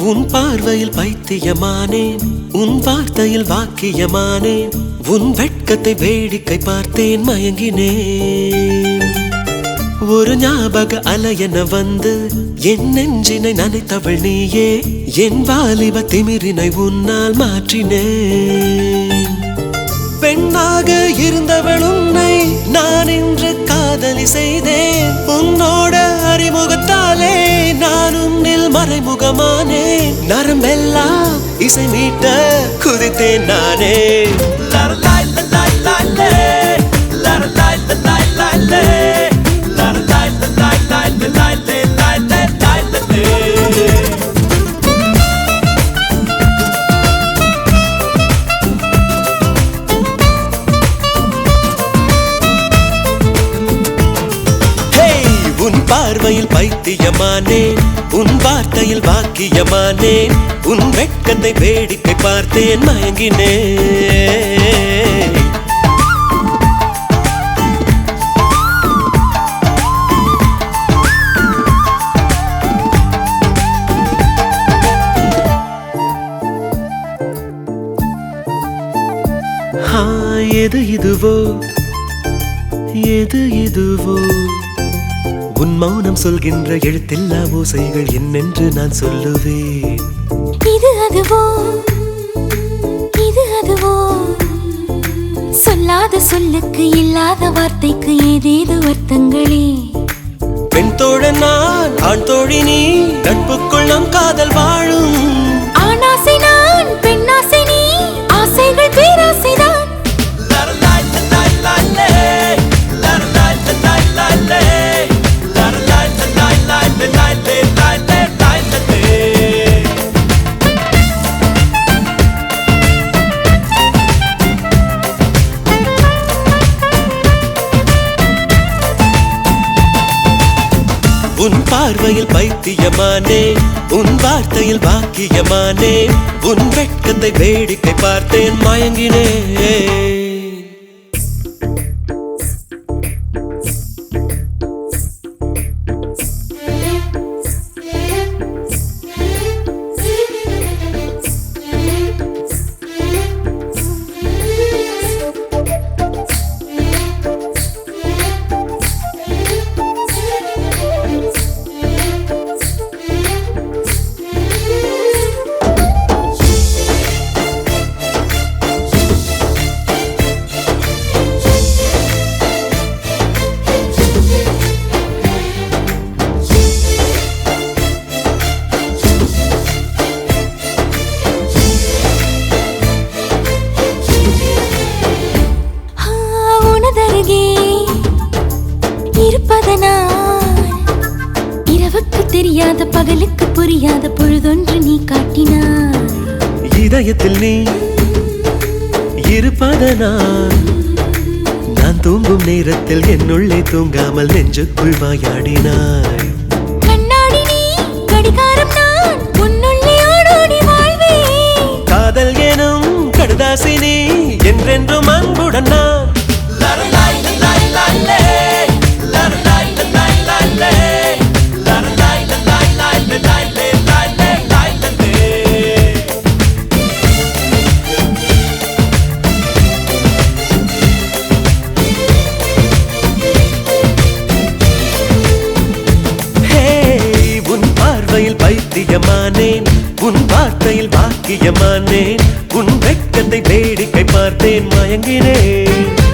உன் பார்வையில் பைத்தியமானேன், உன் வார்த்தையில் வாக்கியமானேன், உன் வெட்கத்தை வேடிக்கை பார்த்தேன் மயங்கினேன். ஒரு ஞாபக அலையென வந்து என் நெஞ்சினை நனைத்தவள் நீயே, என் வாலிப திமிரினை உன்னால் மாற்றினேன். பெண்ணாக இருந்தவள் உன்னை நான் இன்று காதலி செய்தேன். உன்னோட அறிமுகத்தாலே நான் உன்னில் மறைமுகமானேன். நரம்பெல்லாம் இசை மீட்ட குதித்தேன் நானே. உன் பார்வையில் பைத்தியமானேன், உன் வார்த்தையில் வாக்கியமானேன், உன் வெட்கத்தை வேடிக்கை பார்த்தேன் மயங்கினேன். எது இதுவோ எது இதுவோ, உன் மௌனம் சொல்கின்ற எழுத்தில்லா ஓசைகள் என்னென்று நான் சொல்லுவேன். இது அதுவோ இது அதுவோ, சொல்லாத சொல்லுக்கு இல்லாத வார்த்தைக்கு ஏதேது அர்த்தங்களே. பெண் தோழன் நான், ஆண் தோழி நீ, நட்புக்குள் நம் காதல் வாழும். ஆணாசை நான், பெண்ணாசை நீ, ஆசைகள் பேராசைதான். உன் பார்வையில் பைத்தியமானேன், உன் வார்த்தையில் வாக்கியமானேன், உன் வெட்கத்தை வேடிக்கை பார்த்தேன் மயங்கினேன். இரவுக்கு தெரியாத பகலுக்கு புரியாத பொழுதொன்று நீ காட்டினாய். இதயத்தில் நீ இருப்பதனால் நான் தூங்கும் நேரத்தில் என்னுள்ளே தூங்காமல் நெஞ்சுக்குள் வாயாடினாய். கண்ணாடி நீ, கடிகாரம் நான், உன்னுள்ளே ஓடோடி வாழ்வேன். காதல் எனும் கடுதாசி நீ, என்றென்றும் அன்புடன் நான். பைத்தியமானேன், உன் வார்த்தையில் வாக்கியமானேன், உன் வெட்கத்தை வேடிக்கை பார்த்தேன் மயங்கினேன்.